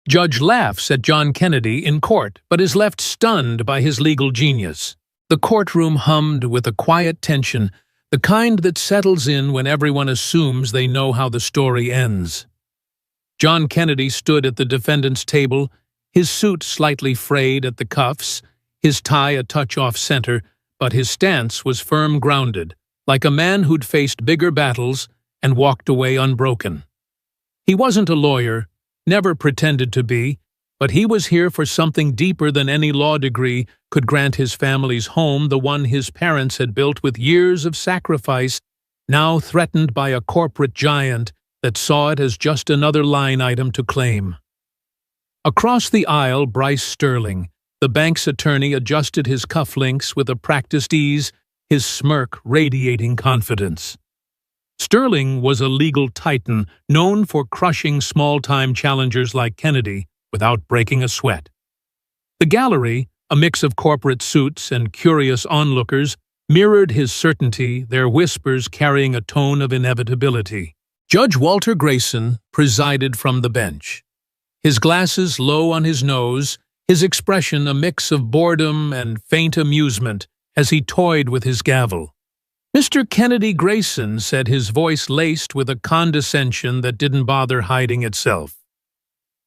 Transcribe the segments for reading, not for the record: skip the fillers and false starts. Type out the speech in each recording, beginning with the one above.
Judge laughs at John Kennedy in court, but is left stunned by his legal genius. The courtroom hummed with a quiet tension, the kind that settles in when everyone assumes they know how the story ends. John Kennedy stood at the defendant's table, his suit slightly frayed at the cuffs, his tie a touch off-center, but his stance was firm-grounded, like a man who'd faced bigger battles and walked away unbroken. He wasn't a lawyer, never pretended to be, but he was here for something deeper than any law degree could grant his family's home, the one his parents had built with years of sacrifice, now threatened by a corporate giant that saw it as just another line item to claim. Across the aisle, Bryce Sterling, the bank's attorney, adjusted his cufflinks with a practiced ease, his smirk radiating confidence. Sterling was a legal titan known for crushing small-time challengers like Kennedy without breaking a sweat. The gallery, a mix of corporate suits and curious onlookers, mirrored his certainty, their whispers carrying a tone of inevitability. Judge Walter Grayson presided from the bench. His glasses low on his nose, his expression a mix of boredom and faint amusement as he toyed with his gavel. "Mr. Kennedy Grayson," said, his voice laced with a condescension that didn't bother hiding itself.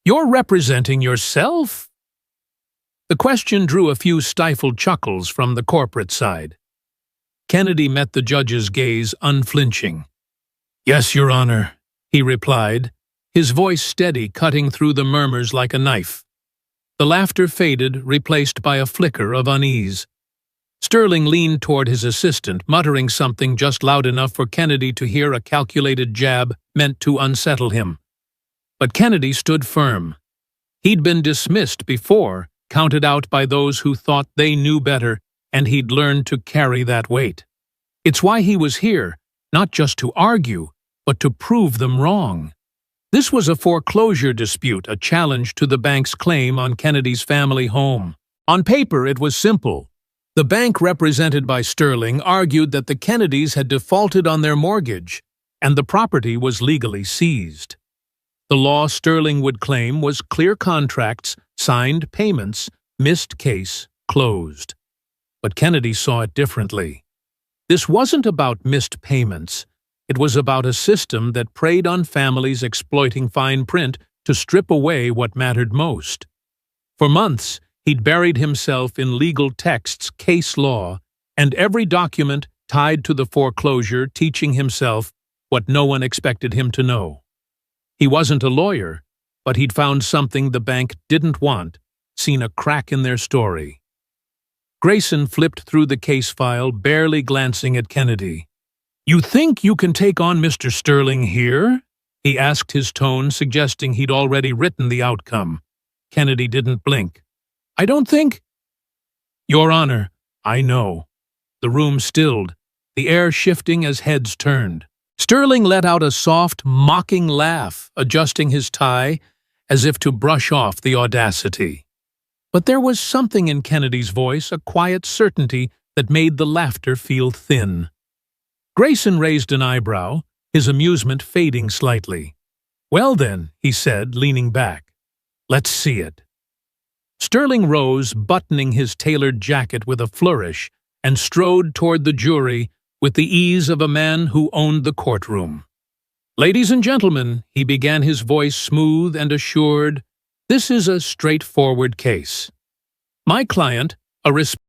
"You're representing yourself?" The question drew a few stifled chuckles from the corporate side. Kennedy met the judge's gaze unflinching. "Yes, Your Honor," he replied, his voice steady, cutting through the murmurs like a knife. The laughter faded, replaced by a flicker of unease. Sterling leaned toward his assistant, muttering something just loud enough for Kennedy to hear, a calculated jab meant to unsettle him. But Kennedy stood firm. He'd been dismissed before, counted out by those who thought they knew better, and he'd learned to carry that weight. It's why he was here, not just to argue, but to prove them wrong. This was a foreclosure dispute, a challenge to the bank's claim on Kennedy's family home. On paper, it was simple. The bank, represented by Sterling, argued that the Kennedys had defaulted on their mortgage, and the property was legally seized. The law, Sterling would claim, was clear contracts, signed payments, missed case, closed. But Kennedy saw it differently. This wasn't about missed payments. It was about a system that preyed on families exploiting fine print to strip away what mattered most. For months, he'd buried himself in legal texts, case law, and every document tied to the foreclosure, teaching himself what no one expected him to know. He wasn't a lawyer, but he'd found something the bank didn't want, seen a crack in their story. Grayson flipped through the case file, barely glancing at Kennedy. "You think you can take on Mr. Sterling here?" he asked, his tone suggesting he'd already written the outcome. Kennedy didn't blink. "I don't think—" "Your Honor, I know." The room stilled, the air shifting as heads turned. Sterling let out a soft, mocking laugh, adjusting his tie as if to brush off the audacity. But there was something in Kennedy's voice, a quiet certainty that made the laughter feel thin. Grayson raised an eyebrow, his amusement fading slightly. "Well then," he said, leaning back, "let's see it." Sterling rose, buttoning his tailored jacket with a flourish, and strode toward the jury with the ease of a man who owned the courtroom. "Ladies and gentlemen," he began, his voice smooth and assured, "this is a straightforward case. My client, a